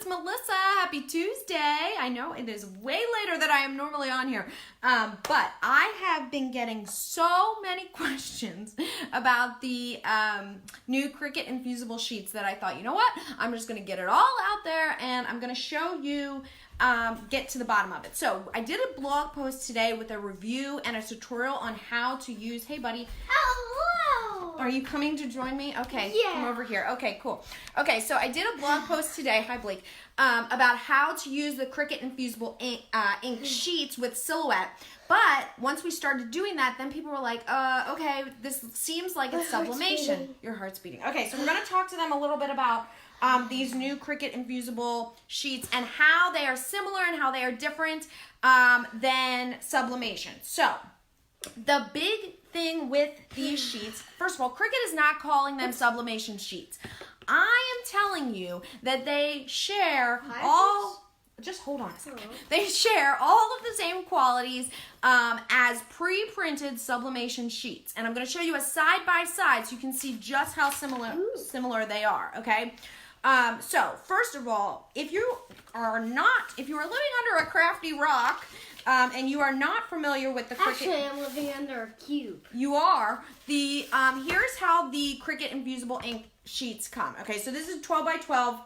it's Melissa. Happy Tuesday. I know it is way later than I am normally on here, but I have been getting so many questions about the new Cricut Infusible Sheets that I thought, you know what, I'm just going to get it all out there and I'm going to show you, get to the bottom of it. So I did a blog post today with a review and a tutorial on how to use, hey buddy. Hello. Are you coming to join me? Okay, yeah. Come over here. Okay, cool. Okay, so I did a blog post today, hi Blake, about how to use the Cricut Infusible Ink Sheets with Silhouette. But once we started doing that, then people were like, okay, this seems like it's sublimation. Your heart's beating. Okay, so we're going to talk to them a little bit about these new Cricut Infusible Sheets and how they are similar and how they are different than sublimation. So the big thing with these sheets, first of all, Cricut is not calling them sublimation sheets. I am telling you that they share just hold on a second. They share all of the same qualities as pre-printed sublimation sheets. And I'm going to show you a side-by-side so you can see just how similar they are, okay? So, first of all, if you are living under a crafty rock, and you are not familiar with the Cricut... Actually, I'm living under a cube. You are. Here's how the Cricut Infusible Ink Sheets come. Okay, so this is 12 by 12.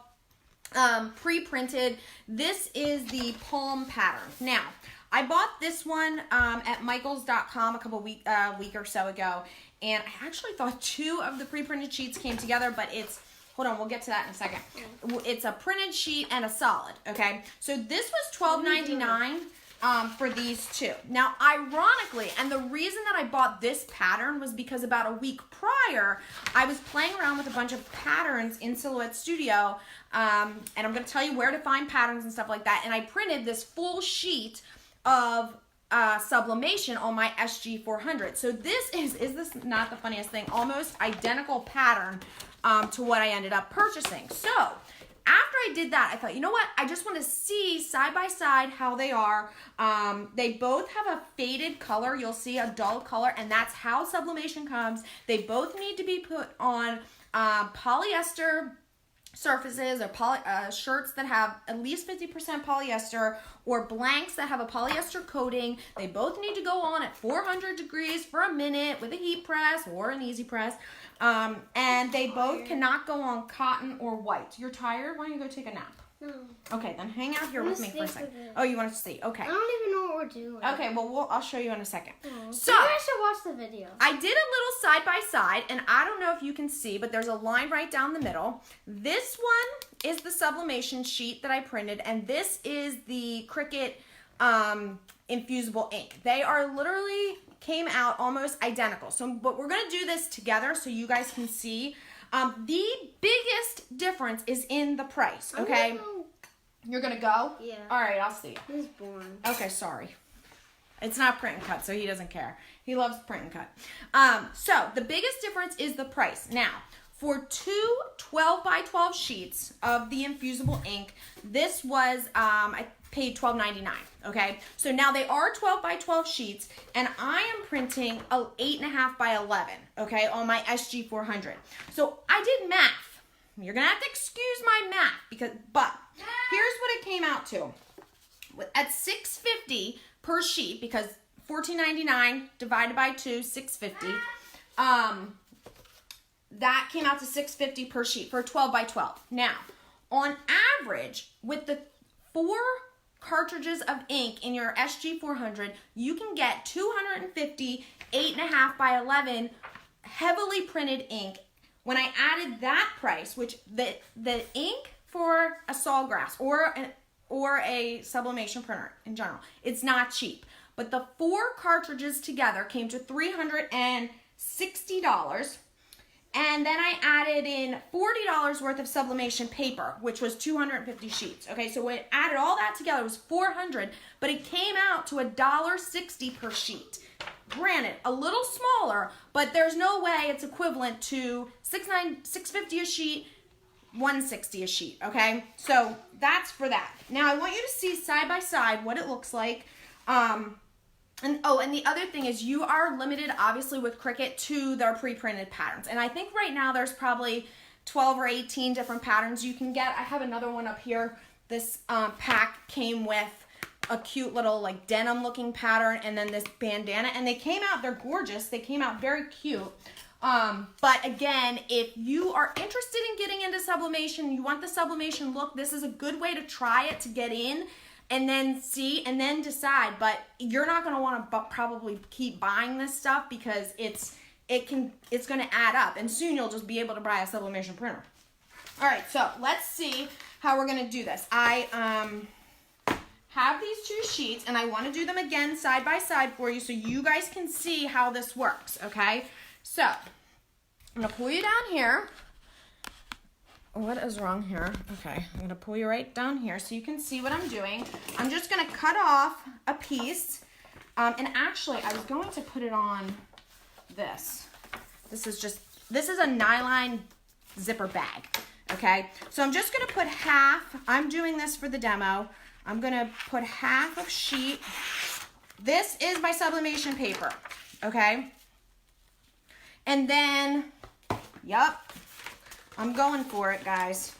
Pre-printed. This is the palm pattern. Now, I bought this one at Michaels.com a week or so ago, and I actually thought two of the pre-printed sheets came together, but it's, hold on, we'll get to that in a second. It's a printed sheet and a solid, okay? So this was $12.99 for these two. Now, ironically, and the reason that I bought this pattern was because about a week prior, I was playing around with a bunch of patterns in Silhouette Studio, and I'm going to tell you where to find patterns and stuff like that, and I printed this full sheet of sublimation on my SG400. So this is this not the funniest thing, almost identical pattern to what I ended up purchasing. So after I did that, I thought, you know what? I just want to see side by side how they are. They both have a faded color. You'll see a dull color, and that's how sublimation comes. They both need to be put on polyester surfaces or shirts that have at least 50% polyester or blanks that have a polyester coating. They both need to go on at 400 degrees for a minute with a heat press or an easy press. And they both cannot go on cotton or white. You're tired? Why don't you go take a nap? No. Okay, then hang out here with me for a second. Oh, you want to see? Okay. I don't even know what we're doing. Okay, well, I'll show you in a second. Oh, so, maybe I should watch the video. I did a little side by side, and I don't know if you can see, but there's a line right down the middle. This one is the sublimation sheet that I printed, and this is the Cricut Infusible Ink. They are literally came out almost identical. But we're going to do this together so you guys can see. The biggest difference is in the price, okay? You're going to go? Yeah. All right, I'll see. He's born. Okay, sorry. It's not print and cut, so he doesn't care. He loves print and cut. So the biggest difference is the price. Now, for two 12 by 12 sheets of the infusible ink, this was, I paid $12.99, okay? So now they are 12 by 12 sheets, and I am printing a 8.5 by 11, okay, on my SG400. So I did math. You're gonna have to excuse my math, but here's what it came out to. At $6.50 per sheet, because $14.99 divided by 2, $6.50. That came out to $6.50 per sheet for a 12 by 12. Now, on average, with the 4 cartridges of ink in your SG400, you can get 250 8.5 by 11 heavily printed ink. When I added that price, which the ink for a Sawgrass or a sublimation printer in general, it's not cheap. But the 4 cartridges together came to $360. And then I added in $40 worth of sublimation paper, which was 250 sheets. Okay, so when it added all that together, it was $400, but it came out to $1.60 per sheet. Granted, a little smaller, but there's no way it's equivalent to $650 a sheet, $160 a sheet, okay? So that's for that. Now I want you to see side by side what it looks like. And the other thing is you are limited, obviously, with Cricut to their pre-printed patterns. And I think right now there's probably 12 or 18 different patterns you can get. I have another one up here this pack came with a cute little like denim looking pattern and then this bandana, and they came out, they're gorgeous, they came out very cute. But again, if you are interested in getting into sublimation, you want the sublimation look, this is a good way to try it, to get in and then see and then decide. But you're not going to want to probably keep buying this stuff because it's going to add up, and soon you'll just be able to buy a sublimation printer. All right, so let's see how we're going to do this. I have these two sheets, and I want to do them again side by side for you so you guys can see how this works, okay? So, I'm going to pull you down here. What is wrong here? Okay, I'm going to pull you right down here so you can see what I'm doing. I'm just going to cut off a piece, and actually, I was going to put it on this. This is a nylon zipper bag, okay? So I'm just going to put half, I'm doing this for the demo, I'm going to put half of sheet. This is my sublimation paper, okay? And then, yep, I'm going for it, guys.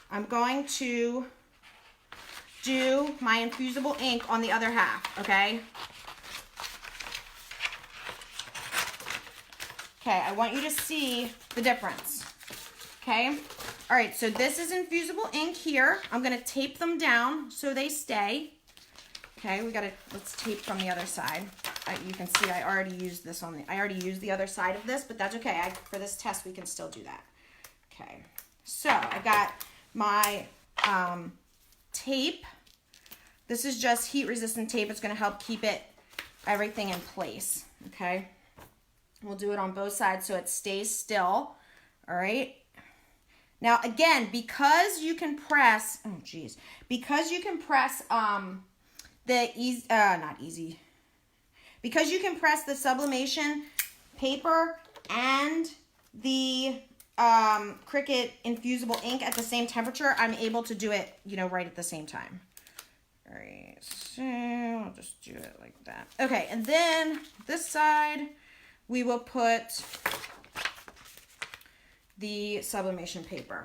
I'm going to do my infusible ink on the other half, okay? Okay, I want you to see the difference, okay? All right, so this is infusible ink here. I'm gonna tape them down so they stay. Okay, let's tape from the other side. You can see I already used this I already used the other side of this, but that's okay. For this test, we can still do that. Okay, so I got my tape. This is just heat resistant tape. It's gonna help keep everything in place, okay? We'll do it on both sides so it stays still, all right? Now, again, because you can press, because you can press because you can press the sublimation paper and the Cricut Infusible ink at the same temperature, I'm able to do it, right at the same time. All right, so I'll just do it like that. Okay, and then this side, we will put the sublimation paper.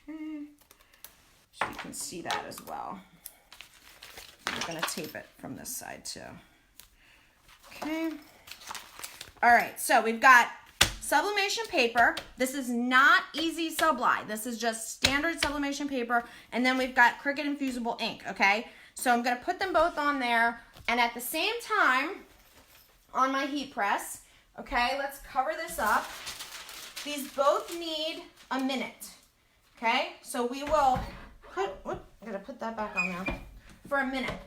Okay, so you can see that as well. I'm going to tape it from this side too. Okay. All right, so we've got sublimation paper. This is not easy Subli. This is just standard sublimation paper. And then we've got Cricut Infusible ink, okay? So I'm going to put them both on there. And at the same time, on my heat press, okay, let's cover this up. These both need a minute, okay? So we will I'm gonna put that back on there for a minute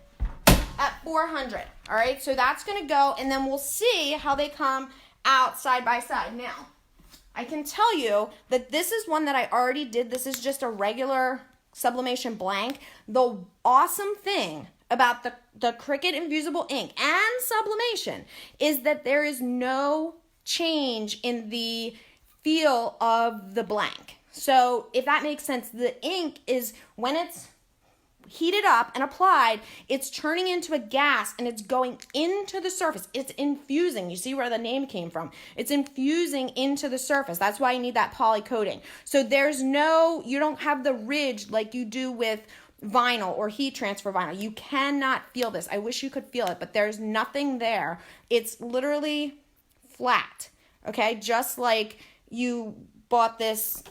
at 400, all right? So that's gonna go, and then we'll see how they come out side by side. Now, I can tell you that this is one that I already did. This is just a regular sublimation blank. The awesome thing about the Cricut Infusible ink and sublimation is that there is no change in the feel of the blank. So if that makes sense, the ink is, when it's heated up and applied, it's turning into a gas and it's going into the surface. It's infusing. You see where the name came from. It's infusing into the surface. That's why you need that poly coating. So you don't have the ridge like you do with vinyl or heat transfer vinyl. You cannot feel this. I wish you could feel it, but there's nothing there. It's literally flat, okay? Just like you bought this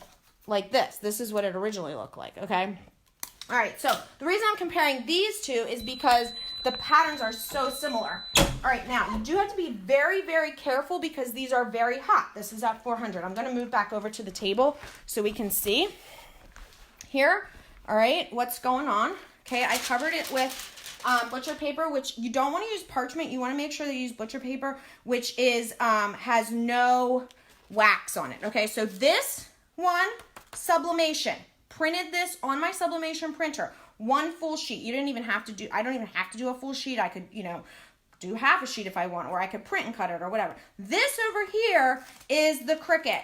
like this. This is what it originally looked like, okay? All right, so the reason I'm comparing these two is because the patterns are so similar. All right, now you do have to be very, very careful because these are very hot. This is at 400. I'm gonna move back over to the table so we can see here. All right, what's going on? Okay, I covered it with butcher paper, which you don't want to use parchment. You want to make sure that you use butcher paper, which is has no wax on it. Okay, so this one, sublimation. Printed this on my sublimation printer. One full sheet. I don't even have to do a full sheet. I could, do half a sheet if I want, or I could print and cut it or whatever. This over here is the Cricut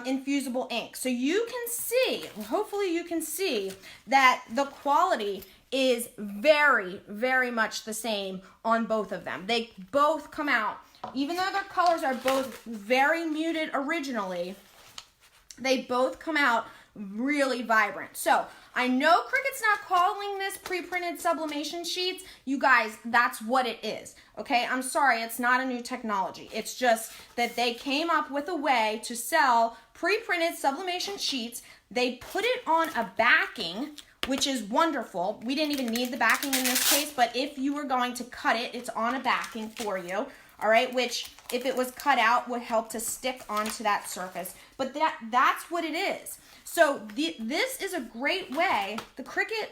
Infusible ink. So you can see, hopefully you can see that the quality is very, very much the same on both of them. They both come out, even though their colors are both very muted originally, they both come out really vibrant. So I know Cricut's not calling this pre-printed sublimation sheets. You guys, that's what it is. Okay, I'm sorry, it's not a new technology. It's just that they came up with a way to sell pre-printed sublimation sheets. They put it on a backing, which is wonderful. We didn't even need the backing in this case, but if you were going to cut it, it's on a backing for you. All right, which if it was cut out would help to stick onto that surface. But that's what it is. So this is a great way. The Cricut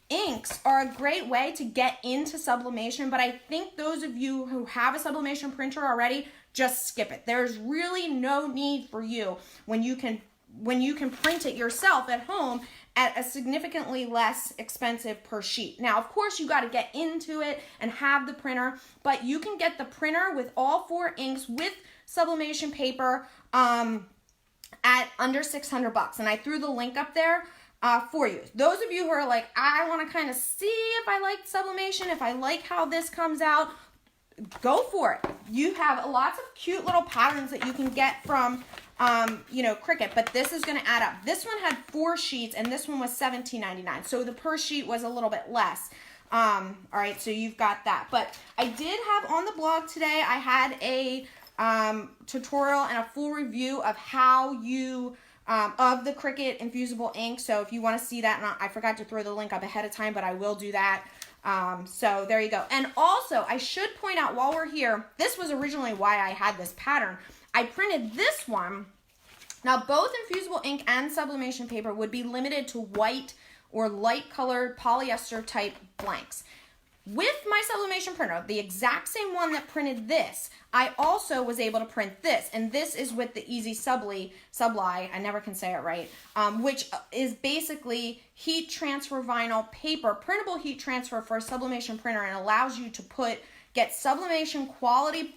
inks are a great way to get into sublimation, but I think those of you who have a sublimation printer already, just skip it. There's really no need for you when you can print it yourself at home at a significantly less expensive per sheet. Now, of course, you got to get into it and have the printer, but you can get the printer with all 4 inks with sublimation paper at under $600. And I threw the link up there for you. Those of you who are like, I want to kind of see if I like sublimation, if I like how this comes out, go for it. You have lots of cute little patterns that you can get from Cricut, but this is going to add up. This one had 4 sheets and this one was $17.99. So the per sheet was a little bit less. All right, so you've got that. But I did have on the blog today, I had a tutorial and a full review of how you, of the Cricut Infusible Ink. So if you want to see that, and I forgot to throw the link up ahead of time, but I will do that. So there you go. And also, I should point out while we're here, this was originally why I had this pattern. I printed this one. Now, both infusible ink and sublimation paper would be limited to white or light colored polyester type blanks. With my sublimation printer, the exact same one that printed this, I also was able to print this, and this is with the Easy Subli, I never can say it right, which is basically heat transfer vinyl paper, printable heat transfer for a sublimation printer, and allows you to get sublimation quality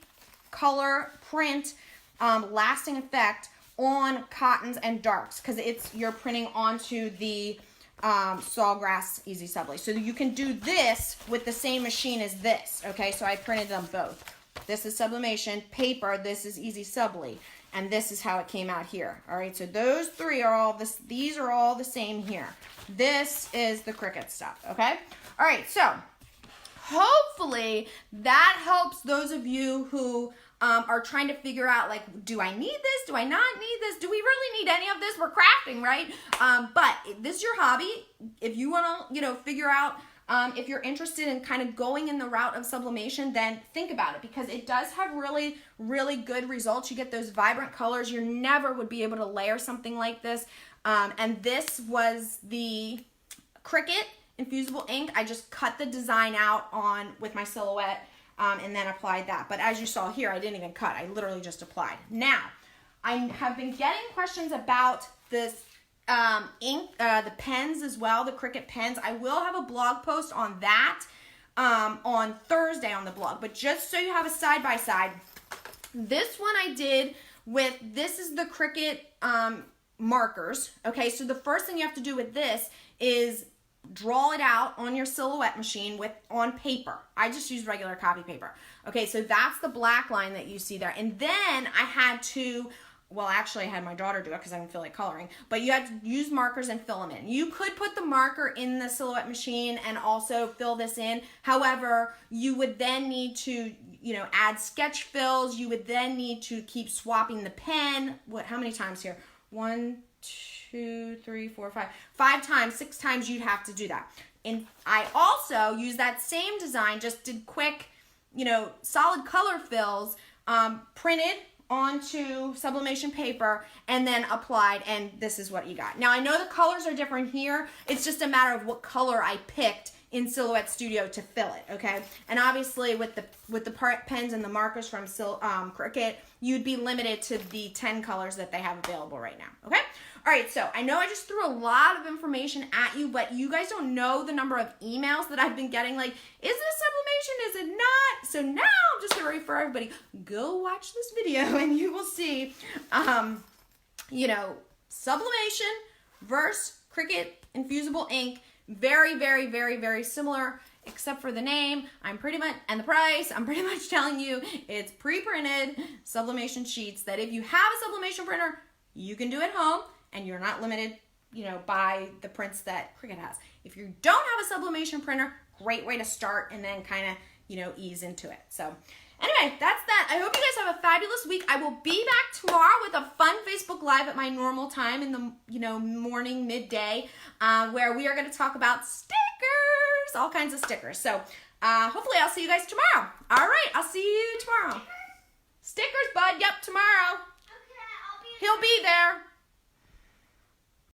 color print, lasting effect on cottons and darks, because you're printing onto the Sawgrass Easy Subli. So you can do this with the same machine as this, okay? So I printed them both. This is sublimation paper, this is Easy Subli, and this is how it came out here. All right, so those 3 are all these are all the same here. This is the Cricut stuff, okay? All right, so hopefully that helps those of you who are trying to figure out, like, do I need this? Do I not need this? Do we really need any of this? We're crafting, right? But this is your hobby. If you want to, figure out if you're interested in kind of going in the route of sublimation, then think about it, because it does have really, really good results. You get those vibrant colors. You never would be able to layer something like this. And this was the Cricut Infusible Ink. I just cut the design out with my silhouette. And then applied that. But as you saw here, I didn't even cut. I literally just applied. Now, I have been getting questions about this ink, the pens as well, the Cricut pens. I will have a blog post on that on Thursday on the blog. But just so you have a side-by-side, this one I did with, this is the Cricut markers. Okay, so the first thing you have to do with this is draw it out on your silhouette machine on paper. I just use regular copy paper. Okay, so that's the black line that you see there. And then I had to, well, actually I had my daughter do it because I didn't feel like coloring, but you had to use markers and fill them in. You could put the marker in the silhouette machine and also fill this in. However, you would then need to, add sketch fills. You would then need to keep swapping the pen. How many times here? 1, 2, 3, 4, 5. 5 times, 6 times you'd have to do that. And I also use that same design, just did quick, solid color fills, printed onto sublimation paper, and then applied, and this is what you got. Now, I know the colors are different here. It's just a matter of what color I picked in Silhouette Studio to fill it, okay? And obviously, with the pens and the markers from Cricut, you'd be limited to the 10 colors that they have available right now, okay? All right, so I know I just threw a lot of information at you, but you guys don't know the number of emails that I've been getting, like, is this sublimation, is it not? So now, just to refer everybody, go watch this video and you will see, sublimation versus Cricut Infusible Ink. Very, very, very, very similar, except for the name. And the price, I'm pretty much telling you it's pre-printed sublimation sheets that if you have a sublimation printer, you can do at home. and you're not limited, you know, by the prints that Cricut has. If you don't have a sublimation printer, great way to start and then kind of, you know, ease into it. So anyway, that's that. I hope you guys have a fabulous week. I will be back tomorrow with a fun Facebook Live at my normal time in the, you know, morning, midday, where we are going to talk about stickers, all kinds of stickers. So hopefully I'll see you guys tomorrow. All right, I'll see you tomorrow. Stickers, bud. Yep, tomorrow. Okay, He'll be there.